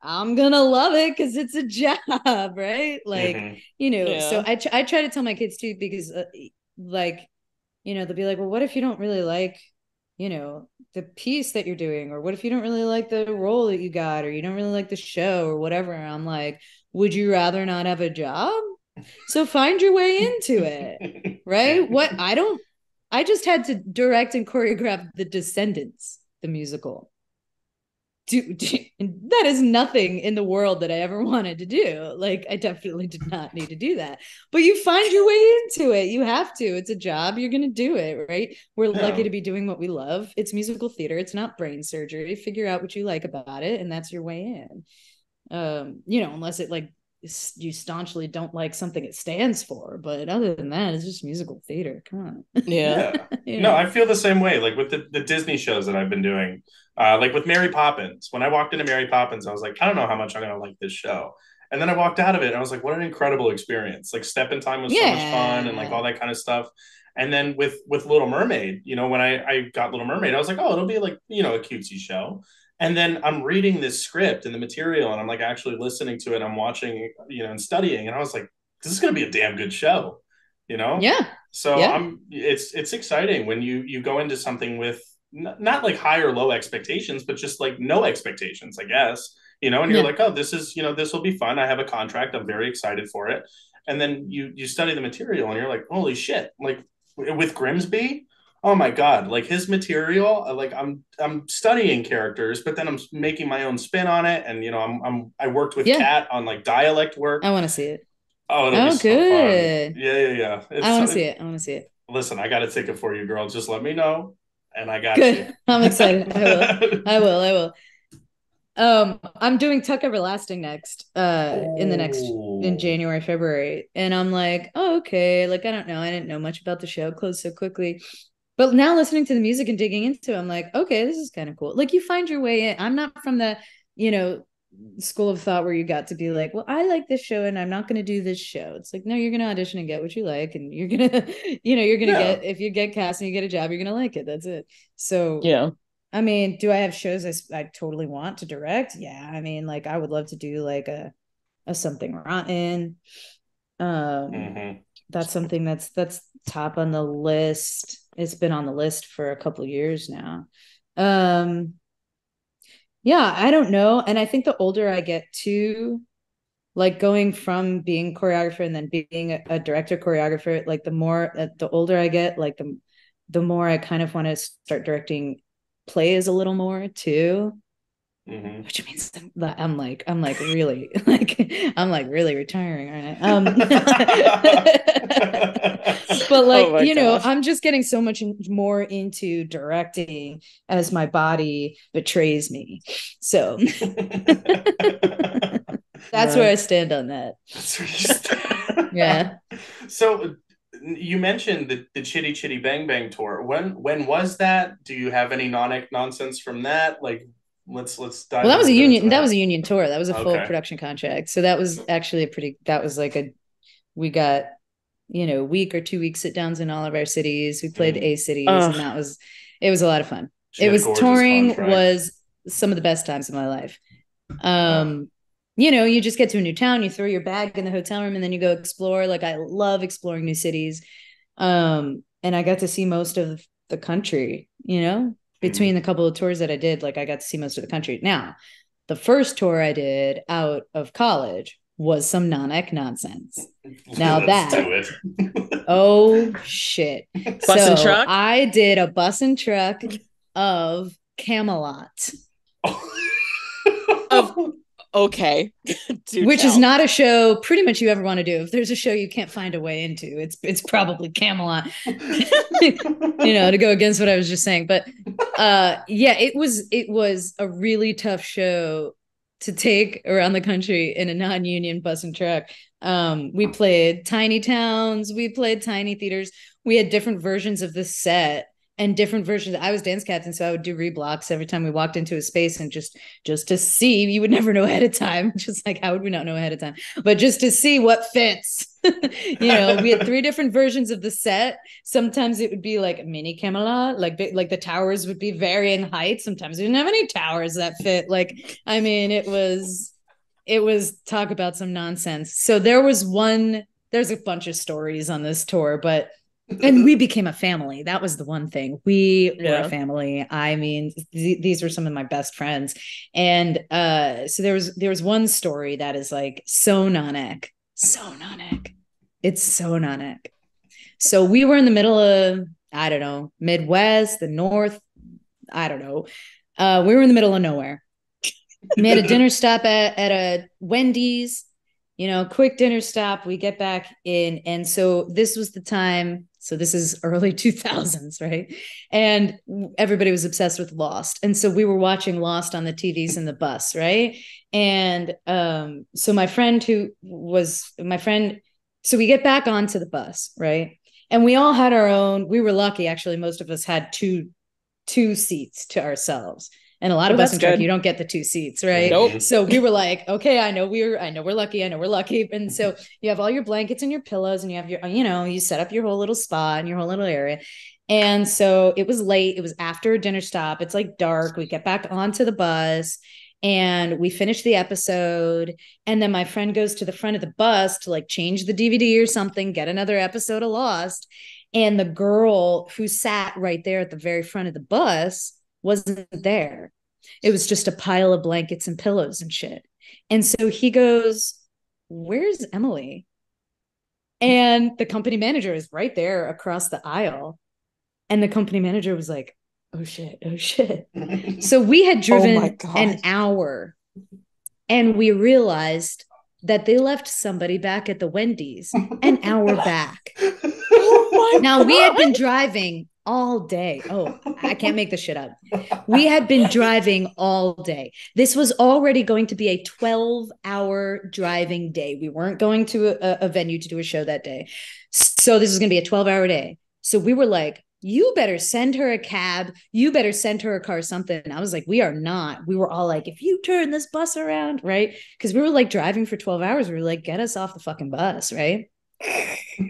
C: I'm gonna love it because it's a job, right? Like, so I try to tell my kids too, because like, they'll be like, well, what if you don't really like, the piece that you're doing, or what if you don't really like the role that you got, or you don't really like the show or whatever. And I'm like, would you rather not have a job? So find your way into it, right? I just had to direct and choreograph The Descendants, the musical. That is nothing in the world that I ever wanted to do. Like, I definitely did not need to do that. But you find your way into it. You have to. It's a job. You're going to do it, right? We're lucky to be doing what we love. It's musical theater. It's not brain surgery. Figure out what you like about it, and that's your way in. Unless it like you staunchly don't like something it stands for, but other than that, it's just musical theater. Come on.
B: No, I feel the same way. Like with the Disney shows that I've been doing, like with Mary Poppins. When I walked into Mary Poppins, I was like, I don't know how much I'm gonna like this show. And then I walked out of it and I was like, what an incredible experience. Like Step in Time was so much fun and like all that kind of stuff. And then with Little Mermaid, when I got Little Mermaid, I was like, oh, it'll be like, a cutesy show. And then I'm reading this script and the material, and I'm like actually listening to it. I'm watching, and studying, and I was like, this is going to be a damn good show,
C: Yeah.
B: So it's exciting when you go into something with not like high or low expectations, but just like no expectations, I guess, and you're like, oh, this is, this will be fun. I have a contract. I'm very excited for it. And then you study the material and you're like, holy shit, like with Grimsby. Oh my God, like his material, like I'm studying characters, but then I'm making my own spin on it. And, I worked with Kat on like dialect work.
C: I want to see it.
B: Oh, it'll be
C: good.
B: So fun. Yeah.
C: I want to see it. I want to see it.
B: Listen, I got a ticket for you, girl. Just let me know. And I got
C: good.
B: you.
C: I'm excited. I will. I'm doing Tuck Everlasting next, in January, February. And I'm like, oh, okay. Like, I don't know. I didn't know much about the show. Closed so quickly. But now listening to the music and digging into it, I'm like, okay, this is kind of cool. Like, you find your way in. I'm not from the, school of thought where you got to be like, well, I like this show and I'm not going to do this show. It's like, no, you're going to audition and get what you like. And you're going to, get, if you get cast and you get a job, you're going to like it. That's it. So, I mean, do I have shows I totally want to direct? Yeah. I mean, like, I would love to do like a Something Rotten. That's something that's top on the list. It's been on the list for a couple of years now. Yeah, I don't know. And I think the older I get too, like going from being choreographer and then being a director choreographer, like the older I get, like the more I kind of want to start directing plays a little more too. Which means I'm like really really retiring, aren't I? But like, I'm just getting so much more into directing as my body betrays me. So that's where I stand on that.
B: That's where you stand.
C: Yeah.
B: So you mentioned the Chitty Chitty Bang Bang tour. When was that? Do you have any nonsense from that? Like, let's dive.
C: Well, that was a union. That was a union tour. That was a full production contract. So that was actually we got, week or 2 week sit downs in all of our cities. We played A cities, and it was a lot of fun. Touring was some of the best times of my life. You just get to a new town, you throw your bag in the hotel room, and then you go explore. Like, I love exploring new cities. And I got to see most of the country, between the couple of tours that I did. Like, I got to see most of the country. Now, the first tour I did out of college was some non-ec nonsense. Now that, oh shit.
A: Bus and truck?
C: I did a bus and truck of Camelot.
A: Okay.
C: Which is not a show pretty much you ever want to do. If there's a show you can't find a way into, it's probably Camelot. To go against what I was just saying. But it was a really tough show to take around the country in a non-union bus and truck. We played tiny towns, we played tiny theaters. We had different versions of the set and different versions. I was dance captain, so I would do reblocks every time we walked into a space, and just to see, you would never know ahead of time. Just like, how would we not know ahead of time? But just to see what fits. We had 3 different versions of the set. Sometimes it would be like a mini Camelot, like the towers would be varying heights. Sometimes we didn't have any towers that fit. It was talk about some nonsense. So there's a bunch of stories on this tour, and we became a family. That was the one thing. We were a family. I mean, these were some of my best friends. And so there was one story that is like so non-ec. It's so non-ec. So we were in the middle of, I don't know, Midwest, the North. I don't know. We were in the middle of nowhere. We had a dinner stop at a Wendy's, quick dinner stop. We get back in. And so this was the time. So this is early 2000s, right? And everybody was obsessed with Lost. And so we were watching Lost on the TVs in the bus, right? And so so we get back onto the bus, right? And we all had our own, we were lucky, actually, most of us had two seats to ourselves. And a lot of bus and truck, you don't get the 2 seats, right?
A: Nope.
C: So we were like, okay, I know we're lucky. And so you have all your blankets and your pillows, and you have your, you set up your whole little spot and your whole little area. And so it was late. It was after a dinner stop. It's like dark. We get back onto the bus and we finish the episode. And then my friend goes to the front of the bus to like change the DVD or something, get another episode of Lost. And the girl who sat right there at the very front of the bus wasn't there. It was just a pile of blankets and pillows and shit. And so he goes, "Where's Emily?" And the company manager is right there across the aisle. And the company manager was like, oh shit. So we had driven an hour, and we realized that they left somebody back at the Wendy's an hour back. Now, we had been driving all day. Oh, I can't make this shit up. We had been driving all day. This was already going to be a 12-hour driving day. We weren't going to a venue to do a show that day. So this is going to be a 12-hour day. So we were like, you better send her a cab. You better send her a car, something. And I was like, we are not. We were all like, if you turn this bus around, right? Because we were like driving for 12 hours. We were like, get us off the fucking bus, right?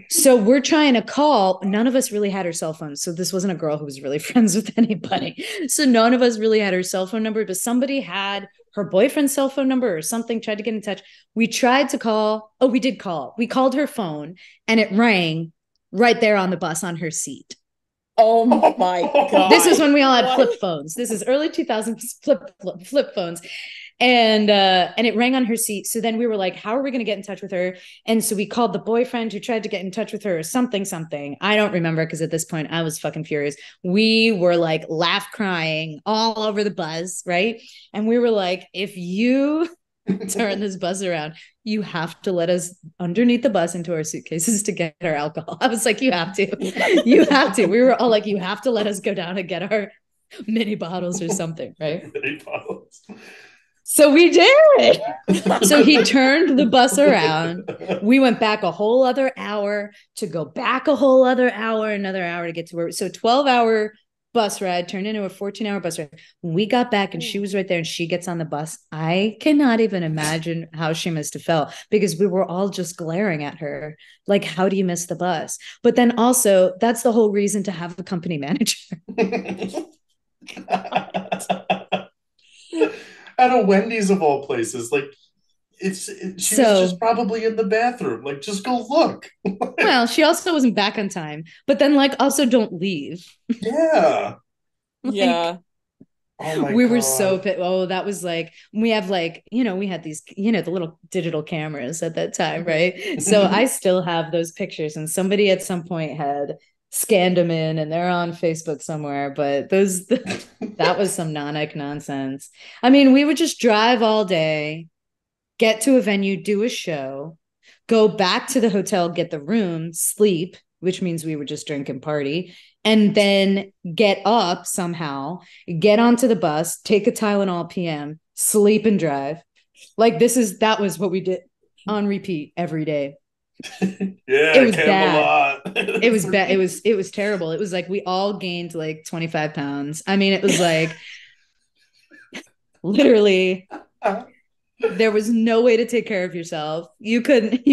C: So we're trying to call. None of us really had her cell phone. So this wasn't a girl who was really friends with anybody. So none of us really had her cell phone number, but somebody had her boyfriend's cell phone number or something, tried to get in touch. We tried to call. Oh, we did call. We called her phone and it rang right there on the bus on her seat.
A: Oh my God.
C: This is when we all had flip phones. This is early 2000s flip phones. And it rang on her seat. So then we were like, how are we going to get in touch with her? And so we called the boyfriend who tried to get in touch with her or something. I don't remember, because at this point I was fucking furious. We were like crying all over the bus, right? And we were like, if you turn this bus around, you have to let us underneath the bus into our suitcases to get our alcohol. I was like, you have to. We were all like, you have to let us go down and get our mini bottles or something, right?
B: Mini bottles.
C: So we did. So he turned the bus around. We went back a whole other hour to go back a whole other hour, another hour to get to where. So 12-hour bus ride turned into a 14-hour bus ride. When we got back and she was right there and she gets on the bus, I cannot even imagine how she must have felt, because we were all just glaring at her. Like, how do you miss the bus? But then also, that's the whole reason to have a company manager.
B: At a Wendy's of all places, like she was just probably in the bathroom. Like, just go look.
C: Well, she also wasn't back on time, but then also don't leave.
B: Yeah.
A: Yeah.
B: Oh my
C: we
B: God.
C: Were so pissed. Oh, that was we have we had these, the little digital cameras at that time, right? So I still have those pictures, and somebody at some point had scanned them in, and they're on Facebook somewhere. But that was some non-ec nonsense. I mean, we would just drive all day. get to a venue, do a show, go back to the hotel, get the room, sleep, which means we would just drink and party, and then get up somehow, get onto the bus, take a Tylenol PM, sleep and drive. Like that was what we did on repeat every day.
B: Yeah,
C: it was
B: Camelot.
C: Bad. It was bad. It was terrible. It was like we all gained like 25 pounds. I mean, it was like literally there was no way to take care of yourself. You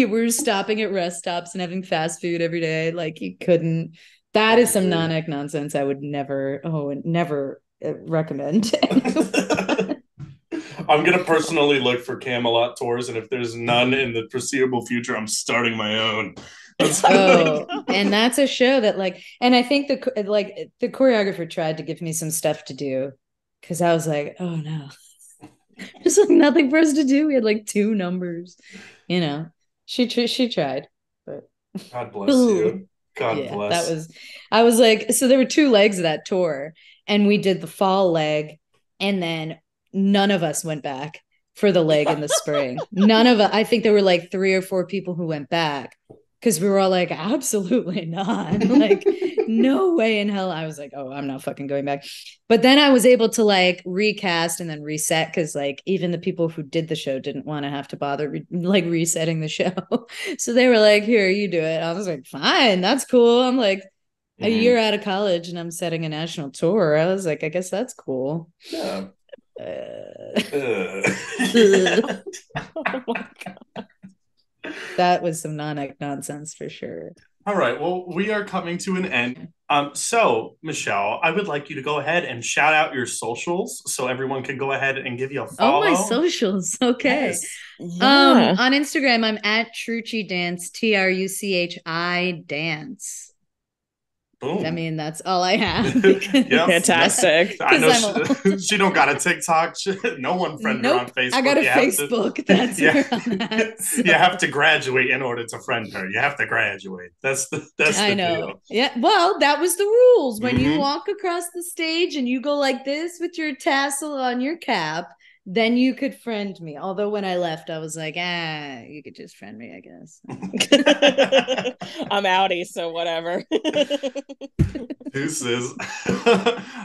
C: were stopping at rest stops and having fast food every day. Like you couldn't. That is some non-ec nonsense I would never recommend.
B: I'm going to personally look for Camelot tours, and if there's none in the foreseeable future, I'm starting my own.
C: And that's a show that and I think the choreographer tried to give me some stuff to do because I was like, oh no, there's like nothing for us to do. We had like 2 numbers, she tried, but
B: God bless you. God bless.
C: I was like, so there were 2 legs of that tour, and we did the fall leg, and then none of us went back for the leg in the spring. None of us. I think there were like 3 or 4 people who went back because we were all like, absolutely not. Like, no way in hell. I was like, oh, I'm not fucking going back. But then I was able to like recast and then reset because like even the people who did the show didn't want to have to bother resetting the show. So they were like, here, you do it. I was like, fine, that's cool. I'm like a year out of college and I'm setting a national tour. I was like, I guess that's cool.
B: Yeah.
C: Oh my God. That was some non-ec nonsense for sure.
B: All right. Well, we are coming to an end. So, Michelle, I would like you to go ahead and shout out your socials so everyone can go ahead and give you a follow.
C: Oh, my socials. Okay.
B: Yes.
A: Yeah.
C: On Instagram, I'm at Trucci Dance, TRUCHI Dance.
B: Boom.
C: I mean, that's all I have.
B: Yep.
A: Fantastic.
B: I know she don't got a TikTok. No one friend her on Facebook.
C: I got a Facebook. That's where I'm at, so.
B: You have to graduate in order to friend her. You have to graduate. That's the deal.
C: Yeah. Well, that was the rules. When you walk across the stage and you go like this with your tassel on your cap, then you could friend me. Although when I left, I was like, you could just friend me, I guess.
A: I'm outie, so whatever.
B: Deuces.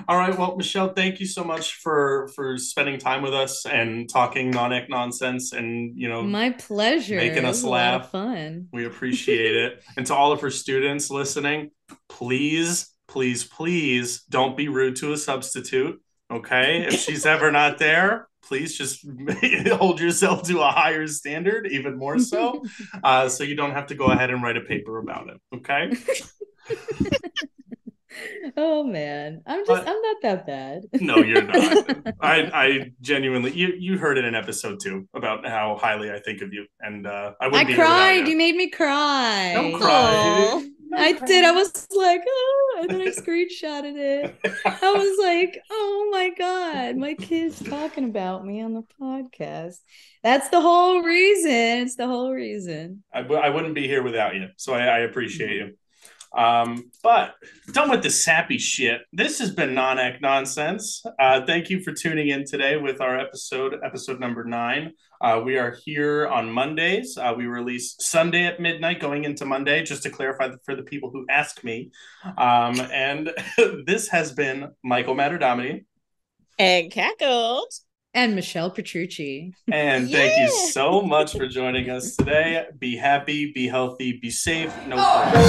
B: All right. Well, Michelle, thank you so much for spending time with us and talking non-ec nonsense and,
C: my pleasure.
B: Making us laugh.
C: A lot of fun.
B: We appreciate it. And to all of her students listening, please, please, please don't be rude to a substitute. Okay. If she's ever not there, please just hold yourself to a higher standard, even more so, so you don't have to go ahead and write a paper about it. Okay.
C: Oh man, I'm not that bad.
B: No, you're not. I genuinely, you heard it in episode 2 about how highly I think of you, and I
C: cried. You made me cry.
B: Don't cry.
C: I did. I was like, oh, and then I screenshotted it. I was like, oh my God, my kid's talking about me on the podcast. That's the whole reason. It's the whole reason.
B: I wouldn't be here without you, so I appreciate you. But done with the sappy shit. This has been Non-Ec Nonsense. Thank you for tuning in today with our episode number 9. We are here on Mondays. We release Sunday at midnight going into Monday, just to clarify for the people who ask me. And this has been Michael Matterdomini.
A: And Cackled.
C: And Michelle Petrucci.
B: And thank you so much for joining us today. Be happy, be healthy, be safe. No problem.